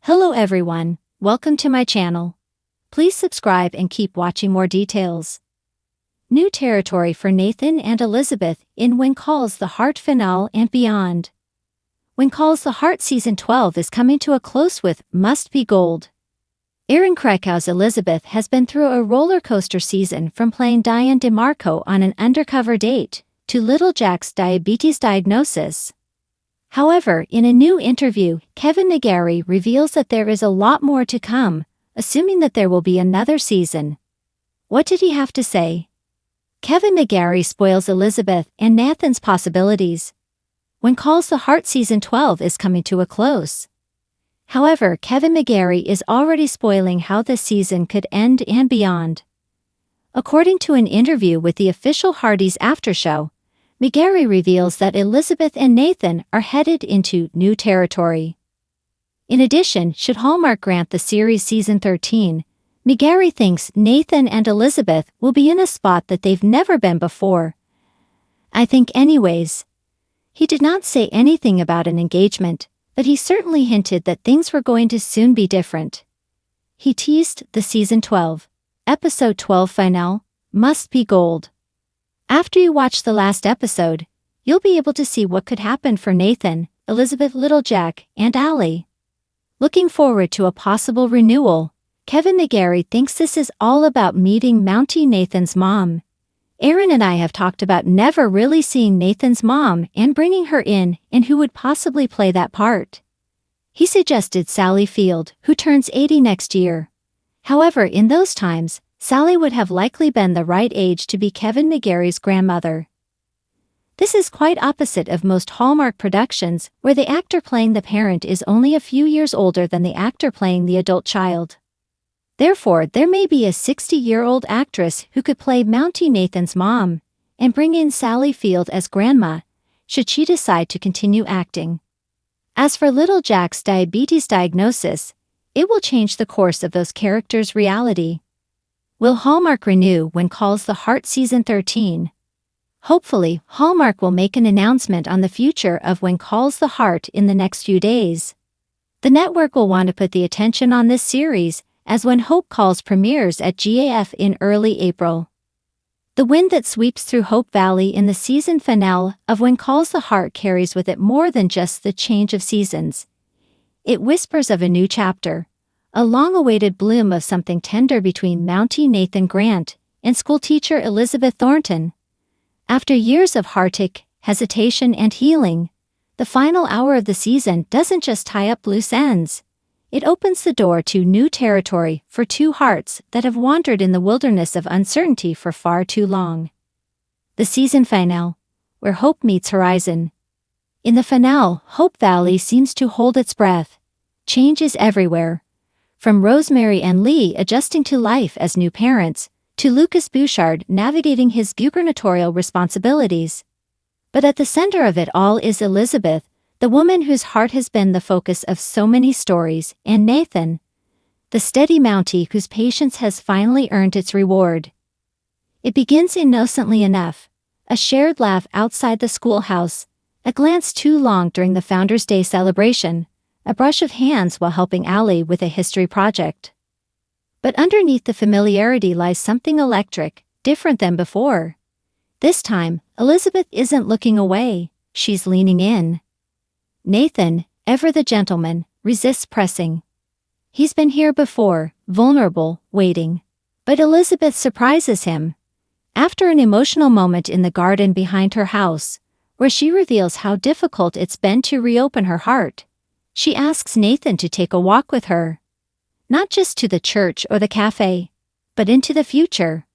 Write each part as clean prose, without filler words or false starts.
Hello everyone, welcome to my channel. Please subscribe and keep watching more details. New territory for Nathan and Elizabeth in When Calls the Heart finale and beyond. When Calls the Heart Season 12 is coming to a close with Must Be Gold. Erin Krakow's Elizabeth has been through a roller coaster season, from playing Diane DeMarco on an undercover date to little Jack's diabetes diagnosis. However, in a new interview, Kevin McGarry reveals that there is a lot more to come, assuming that there will be another season. What did he have to say? Kevin McGarry spoils Elizabeth and Nathan's possibilities. When Calls the Heart Season 12 is coming to a close. However, Kevin McGarry is already spoiling how this season could end and beyond. According to an interview with the official Hardy's After Show, McGarry reveals that Elizabeth and Nathan are headed into new territory. In addition, should Hallmark grant the series Season 13, McGarry thinks Nathan and Elizabeth will be in a spot that they've never been before. I think anyways. He did not say anything about an engagement, but he certainly hinted that things were going to soon be different. He teased the Season 12, Episode 12 finale, Must Be Gold. After you watch the last episode, you'll be able to see what could happen for Nathan, Elizabeth, little Jack, and Allie. Looking forward to a possible renewal, Kevin McGarry thinks this is all about meeting Mountie Nathan's mom. Erin and I have talked about never really seeing Nathan's mom and bringing her in, and who would possibly play that part. He suggested Sally Field, who turns 80 next year. However, in those times, Sally would have likely been the right age to be Kevin McGarry's grandmother. This is quite opposite of most Hallmark productions, where the actor playing the parent is only a few years older than the actor playing the adult child. Therefore, there may be a 60-year-old actress who could play Mountie Nathan's mom, and bring in Sally Field as grandma, should she decide to continue acting. As for little Jack's diabetes diagnosis, it will change the course of those characters' reality. Will Hallmark renew When Calls the Heart Season 13? Hopefully, Hallmark will make an announcement on the future of When Calls the Heart in the next few days. The network will want to put the attention on this series, as When Hope Calls premieres at GAF in early April. The wind that sweeps through Hope Valley in the season finale of When Calls the Heart carries with it more than just the change of seasons. It whispers of a new chapter, a long-awaited bloom of something tender between Mountie Nathan Grant and schoolteacher Elizabeth Thornton. After years of heartache, hesitation, and healing, the final hour of the season doesn't just tie up loose ends. It opens the door to new territory for two hearts that have wandered in the wilderness of uncertainty for far too long. The season finale, where hope meets horizon. In the finale, Hope Valley seems to hold its breath. Change is everywhere. From Rosemary and Lee adjusting to life as new parents, to Lucas Bouchard navigating his gubernatorial responsibilities. But at the center of it all is Elizabeth, the woman whose heart has been the focus of so many stories, and Nathan, the steady Mountie whose patience has finally earned its reward. It begins innocently enough, a shared laugh outside the schoolhouse, a glance too long during the Founders' Day celebration, a brush of hands while helping Allie with a history project. But underneath the familiarity lies something electric, different than before. This time, Elizabeth isn't looking away, she's leaning in. Nathan, ever the gentleman, resists pressing. He's been here before, vulnerable, waiting. But Elizabeth surprises him. After an emotional moment in the garden behind her house, where she reveals how difficult it's been to reopen her heart, she asks Nathan to take a walk with her. Not just to the church or the cafe, but into the future.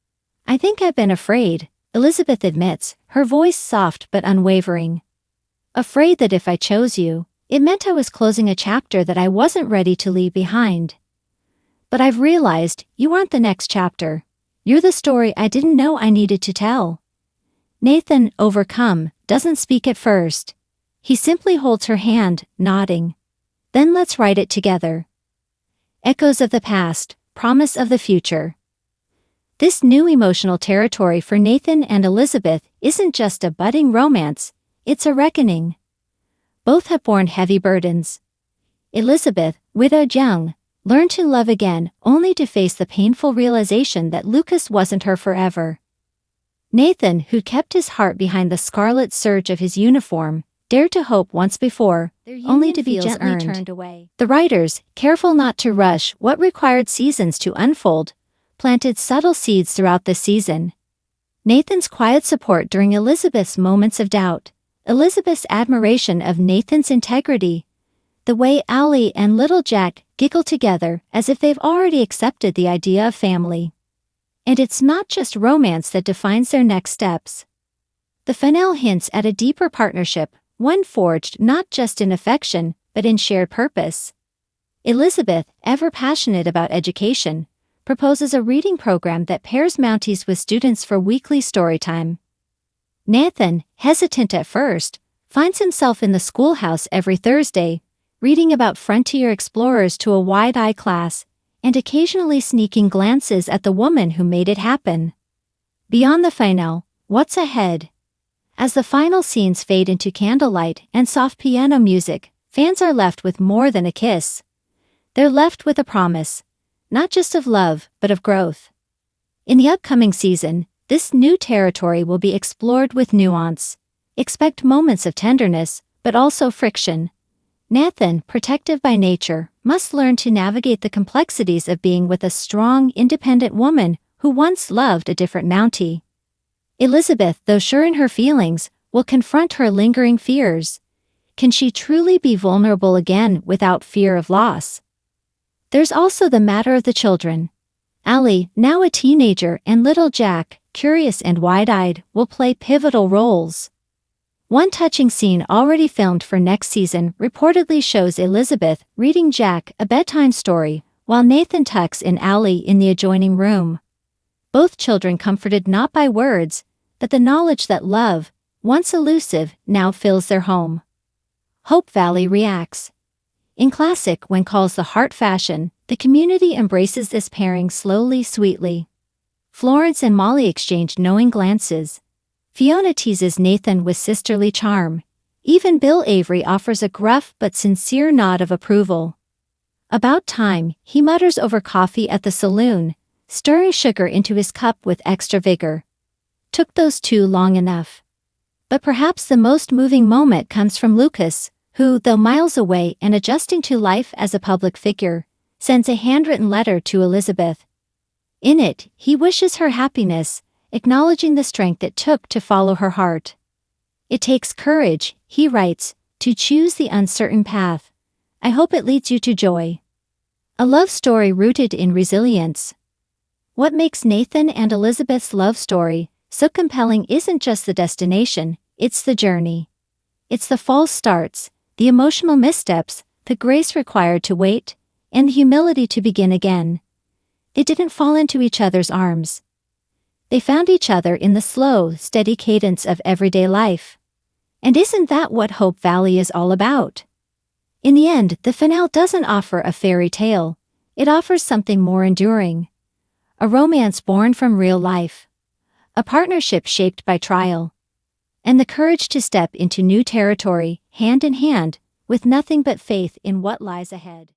I think I've been afraid, Elizabeth admits, her voice soft but unwavering. Afraid that if I chose you, it meant I was closing a chapter that I wasn't ready to leave behind. But I've realized you aren't the next chapter. You're the story I didn't know I needed to tell. Nathan, overcome, doesn't speak at first. He simply holds her hand, nodding. Then let's write it together. Echoes of the past, promise of the future. This new emotional territory for Nathan and Elizabeth isn't just a budding romance, it's a reckoning. Both have borne heavy burdens. Elizabeth, widowed young, learned to love again only to face the painful realization that Lucas wasn't her forever. Nathan, who kept his heart behind the scarlet serge of his uniform, dared to hope once before, only to be gently turned away. The writers, careful not to rush what required seasons to unfold, planted subtle seeds throughout the season. Nathan's quiet support during Elizabeth's moments of doubt, Elizabeth's admiration of Nathan's integrity, the way Allie and little Jack giggle together as if they've already accepted the idea of family. And it's not just romance that defines their next steps. The finale hints at a deeper partnership, one forged not just in affection, but in shared purpose. Elizabeth, ever passionate about education, proposes a reading program that pairs Mounties with students for weekly storytime. Nathan, hesitant at first, finds himself in the schoolhouse every Thursday, reading about frontier explorers to a wide-eyed class, and occasionally sneaking glances at the woman who made it happen. Beyond the finale, what's ahead? As the final scenes fade into candlelight and soft piano music, fans are left with more than a kiss. They're left with a promise, not just of love, but of growth. In the upcoming season, this new territory will be explored with nuance. Expect moments of tenderness, but also friction. Nathan, protective by nature, must learn to navigate the complexities of being with a strong, independent woman who once loved a different Mountie. Elizabeth, though sure in her feelings, will confront her lingering fears. Can she truly be vulnerable again without fear of loss? There's also the matter of the children. Allie, now a teenager, and little Jack, curious and wide-eyed, will play pivotal roles. One touching scene already filmed for next season reportedly shows Elizabeth reading Jack a bedtime story while Nathan tucks in Allie in the adjoining room. Both children comforted not by words, but the knowledge that love, once elusive, now fills their home. Hope Valley reacts. In classic When Calls the Heart fashion, the community embraces this pairing slowly, sweetly. Florence and Molly exchange knowing glances. Fiona teases Nathan with sisterly charm. Even Bill Avery offers a gruff but sincere nod of approval. About time, he mutters over coffee at the saloon, stirring sugar into his cup with extra vigor. Took those two long enough. But perhaps the most moving moment comes from Lucas, who, though miles away and adjusting to life as a public figure, sends a handwritten letter to Elizabeth. In it, he wishes her happiness, acknowledging the strength it took to follow her heart. It takes courage, he writes, to choose the uncertain path. I hope it leads you to joy. A love story rooted in resilience. What makes Nathan and Elizabeth's love story so compelling isn't just the destination, it's the journey. It's the false starts, the emotional missteps, the grace required to wait, and the humility to begin again. They didn't fall into each other's arms. They found each other in the slow, steady cadence of everyday life. And isn't that what Hope Valley is all about? In the end, the finale doesn't offer a fairy tale. It offers something more enduring. A romance born from real life. A partnership shaped by trial. And the courage to step into new territory, hand in hand, with nothing but faith in what lies ahead.